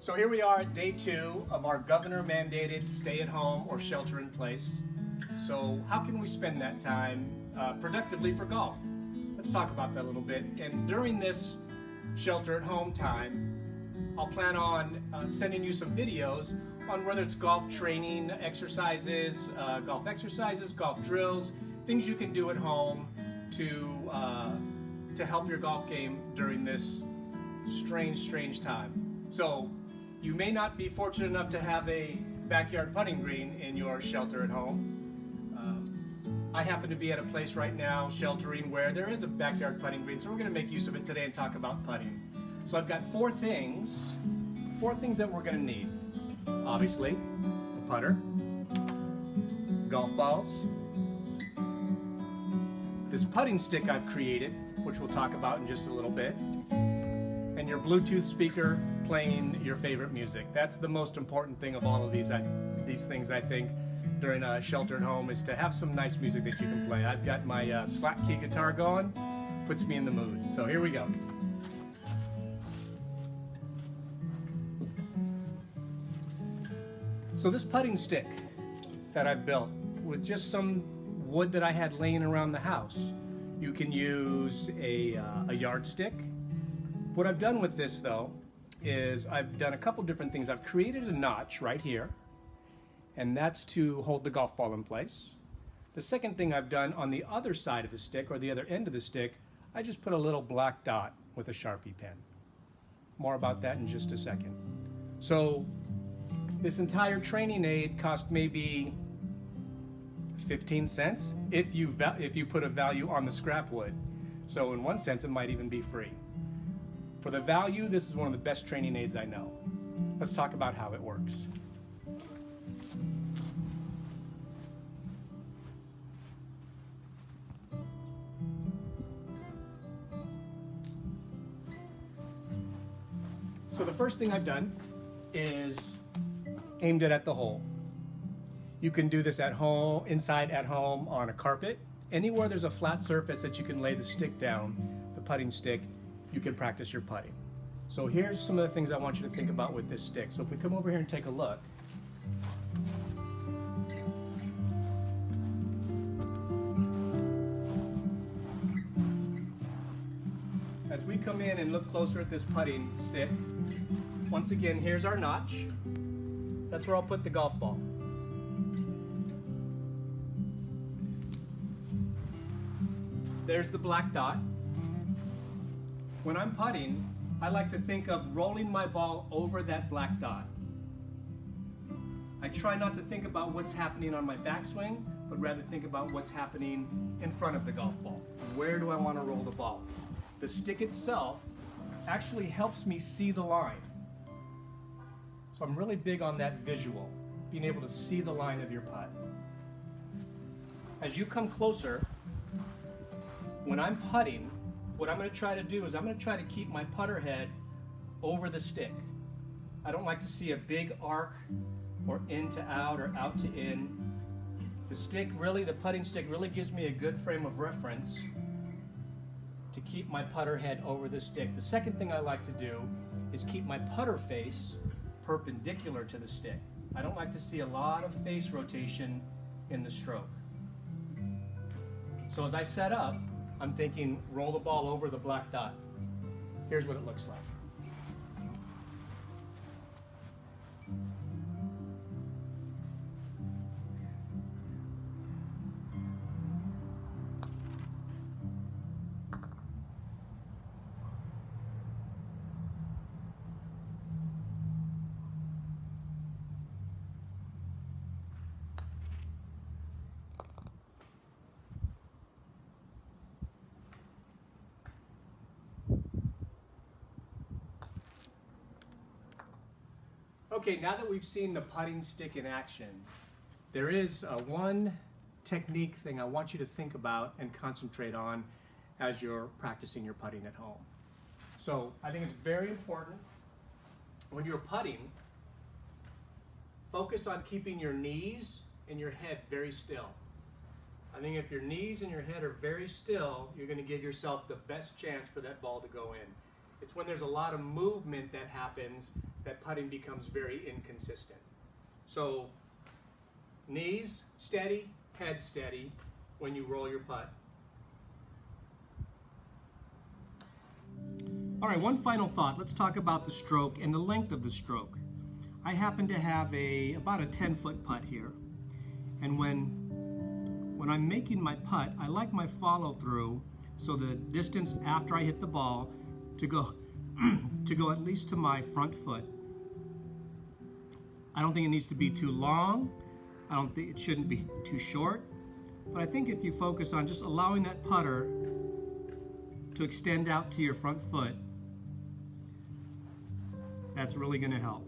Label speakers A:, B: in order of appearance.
A: So here we are at day 2 of our governor-mandated stay-at-home or shelter-in-place. So how can we spend that time productively for golf? Let's talk about that a little bit. And during this shelter-at-home time, I'll plan on sending you some videos on whether it's golf training exercises, golf drills, things you can do at home to help your golf game during this strange time. So you may not be fortunate enough to have a backyard putting green in your shelter at home. I happen to be at a place right now sheltering where there is a backyard putting green, so we're going to make use of it today and talk about putting. So I've got four things that we're going to need. Obviously, a putter, golf balls, this putting stick I've created, which we'll talk about in just a little bit, and your Bluetooth speaker playing your favorite music. That's the most important thing of all of these things, I think, during a shelter at home, is to have some nice music that you can play. I've got my slack key guitar going, puts me in the mood. So here we go. So this putting stick that I've built with just some wood that I had laying around the house. You can use a yardstick. What I've done with this though is I've done a couple different things. I've created a notch right here, and that's to hold the golf ball in place. The second thing I've done on the other side of the stick, or the other end of the stick, I just put a little black dot with a Sharpie pen. More about that in just a second. So this entire training aid cost maybe 15 cents if you put a value on the scrap wood. So in one sense, it might even be free. For the value, this is one of the best training aids I know. Let's talk about how it works. So the first thing I've done is aimed it at the hole. You can do this at home, inside at home, on a carpet. Anywhere there's a flat surface that you can lay the stick down, the putting stick, you can practice your putting. So here's some of the things I want you to think about with this stick. So if we come over here and take a look. As we come in and look closer at this putting stick, once again, here's our notch. That's where I'll put the golf ball. There's the black dot. When I'm putting, I like to think of rolling my ball over that black dot. I try not to think about what's happening on my backswing, but rather think about what's happening in front of the golf ball. Where do I want to roll the ball? The stick itself actually helps me see the line. So I'm really big on that visual, being able to see the line of your putt. As you come closer, when I'm putting, what I'm going to try to do is I'm going to try to keep my putter head over the stick. I don't like to see a big arc or in to out or out to in. The putting stick really gives me a good frame of reference to keep my putter head over the stick. The second thing I like to do is keep my putter face perpendicular to the stick. I don't like to see a lot of face rotation in the stroke. So as I set up, I'm thinking roll the ball over the black dot. Here's what it looks like. Okay, now that we've seen the putting stick in action, there is one technique thing I want you to think about and concentrate on as you're practicing your putting at home. So I think it's very important when you're putting, focus on keeping your knees and your head very still. I think if your knees and your head are very still, you're going to give yourself the best chance for that ball to go in. It's when there's a lot of movement that happens that putting becomes very inconsistent. So knees steady, head steady when you roll your putt. All right, one final thought. Let's talk about the stroke and the length of the stroke. I happen to have about a 10-foot putt here. And when I'm making my putt, I like my follow through, so the distance after I hit the ball to go at least to my front foot. I don't think it needs to be too long. I don't think it shouldn't be too short. But I think if you focus on just allowing that putter to extend out to your front foot, that's really going to help.